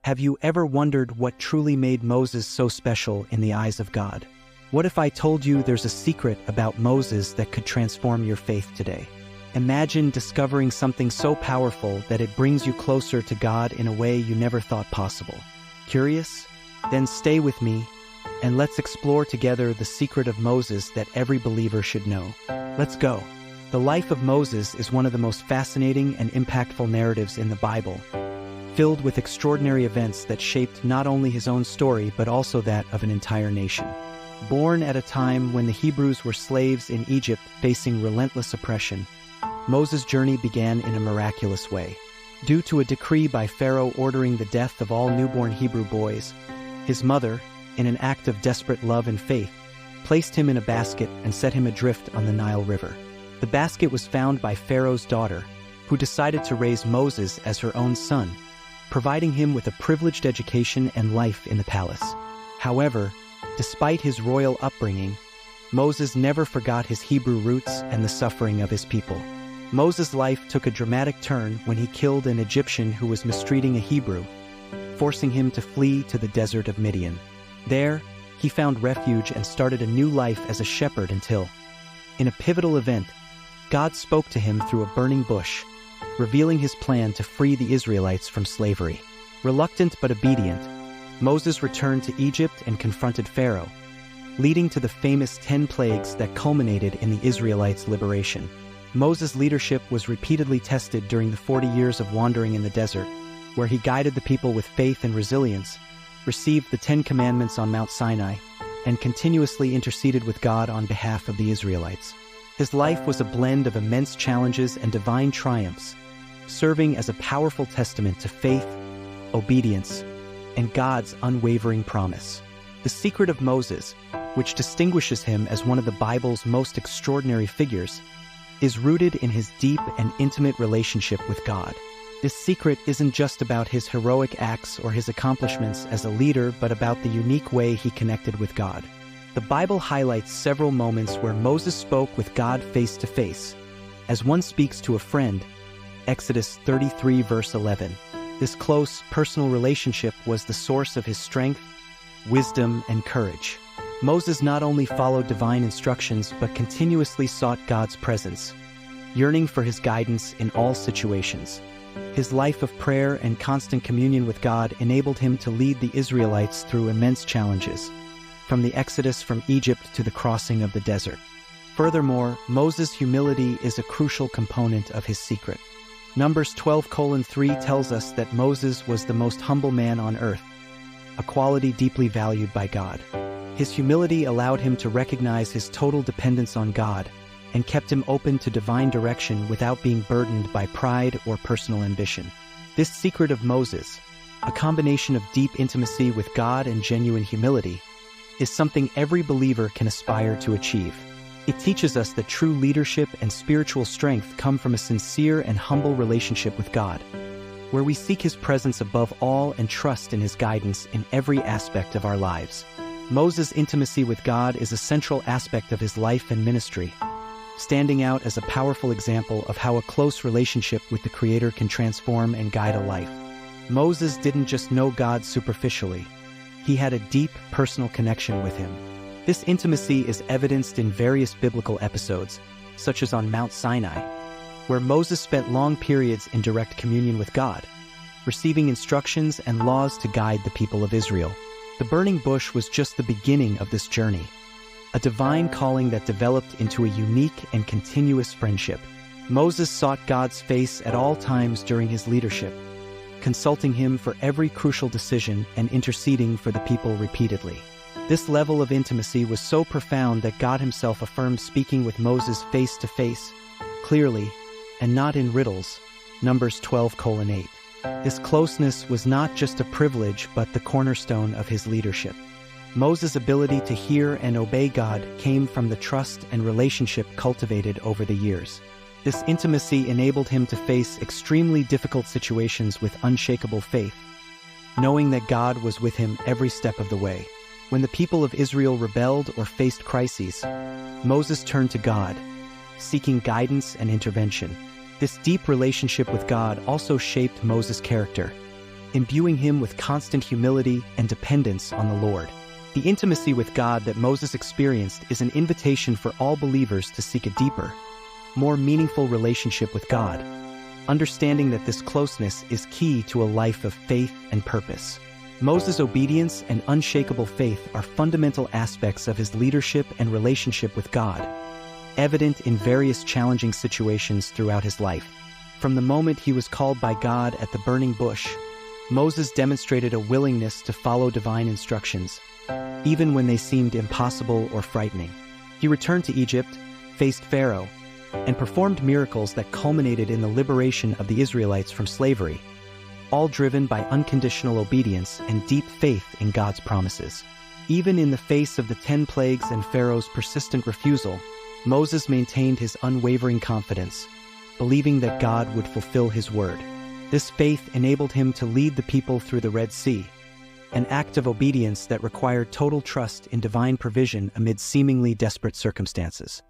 Have you ever wondered what truly made Moses so special in the eyes of God? What if I told you there's a secret about Moses that could transform your faith today? Imagine discovering something so powerful that it brings you closer to God in a way you never thought possible. Curious? Then stay with me, and let's explore together the secret of Moses that every believer should know. Let's go. The life of Moses is one of the most fascinating and impactful narratives in the Bible, filled with extraordinary events that shaped not only his own story but also that of an entire nation. Born at a time when the Hebrews were slaves in Egypt facing relentless oppression, Moses' journey began in a miraculous way. Due to a decree by Pharaoh ordering the death of all newborn Hebrew boys, his mother, in an act of desperate love and faith, placed him in a basket and set him adrift on the Nile River. The basket was found by Pharaoh's daughter, who decided to raise Moses as her own son, providing him with a privileged education and life in the palace. However, despite his royal upbringing, Moses never forgot his Hebrew roots and the suffering of his people. Moses' life took a dramatic turn when he killed an Egyptian who was mistreating a Hebrew, forcing him to flee to the desert of Midian. There, he found refuge and started a new life as a shepherd until, in a pivotal event, God spoke to him through a burning bush, revealing his plan to free the Israelites from slavery. Reluctant but obedient, Moses returned to Egypt and confronted Pharaoh, leading to the famous 10 plagues that culminated in the Israelites' liberation. Moses' leadership was repeatedly tested during the 40 years of wandering in the desert, where he guided the people with faith and resilience, received the 10 Commandments on Mount Sinai, and continuously interceded with God on behalf of the Israelites. His life was a blend of immense challenges and divine triumphs, serving as a powerful testament to faith, obedience, and God's unwavering promise. The secret of Moses, which distinguishes him as one of the Bible's most extraordinary figures, is rooted in his deep and intimate relationship with God. This secret isn't just about his heroic acts or his accomplishments as a leader, but about the unique way he connected with God. The Bible highlights several moments where Moses spoke with God face to face, as one speaks to a friend, Exodus 33 verse 11. This close, personal relationship was the source of his strength, wisdom, and courage. Moses not only followed divine instructions but continuously sought God's presence, yearning for his guidance in all situations. His life of prayer and constant communion with God enabled him to lead the Israelites through immense challenges, from the exodus from Egypt to the crossing of the desert. Furthermore, Moses' humility is a crucial component of his secret. Numbers 12:3 tells us that Moses was the most humble man on earth, a quality deeply valued by God. His humility allowed him to recognize his total dependence on God and kept him open to divine direction without being burdened by pride or personal ambition. This secret of Moses, a combination of deep intimacy with God and genuine humility, is something every believer can aspire to achieve. It teaches us that true leadership and spiritual strength come from a sincere and humble relationship with God, where we seek His presence above all and trust in His guidance in every aspect of our lives. Moses' intimacy with God is a central aspect of his life and ministry, standing out as a powerful example of how a close relationship with the Creator can transform and guide a life. Moses didn't just know God superficially. He had a deep, personal connection with Him. This intimacy is evidenced in various biblical episodes, such as on Mount Sinai, where Moses spent long periods in direct communion with God, receiving instructions and laws to guide the people of Israel. The burning bush was just the beginning of this journey, a divine calling that developed into a unique and continuous friendship. Moses sought God's face at all times during his leadership, consulting Him for every crucial decision and interceding for the people repeatedly. This level of intimacy was so profound that God Himself affirmed speaking with Moses face to face, clearly, and not in riddles. Numbers 12:8. This closeness was not just a privilege but the cornerstone of his leadership. Moses' ability to hear and obey God came from the trust and relationship cultivated over the years. This intimacy enabled him to face extremely difficult situations with unshakable faith, knowing that God was with him every step of the way. When the people of Israel rebelled or faced crises, Moses turned to God, seeking guidance and intervention. This deep relationship with God also shaped Moses' character, imbuing him with constant humility and dependence on the Lord. The intimacy with God that Moses experienced is an invitation for all believers to seek a deeper, more meaningful relationship with God, understanding that this closeness is key to a life of faith and purpose. Moses' obedience and unshakable faith are fundamental aspects of his leadership and relationship with God, evident in various challenging situations throughout his life. From the moment he was called by God at the burning bush, Moses demonstrated a willingness to follow divine instructions, even when they seemed impossible or frightening. He returned to Egypt, faced Pharaoh, and performed miracles that culminated in the liberation of the Israelites from slavery, all driven by unconditional obedience and deep faith in God's promises. Even in the face of the 10 plagues and Pharaoh's persistent refusal, Moses maintained his unwavering confidence, believing that God would fulfill his word. This faith enabled him to lead the people through the Red Sea, an act of obedience that required total trust in divine provision amid seemingly desperate circumstances.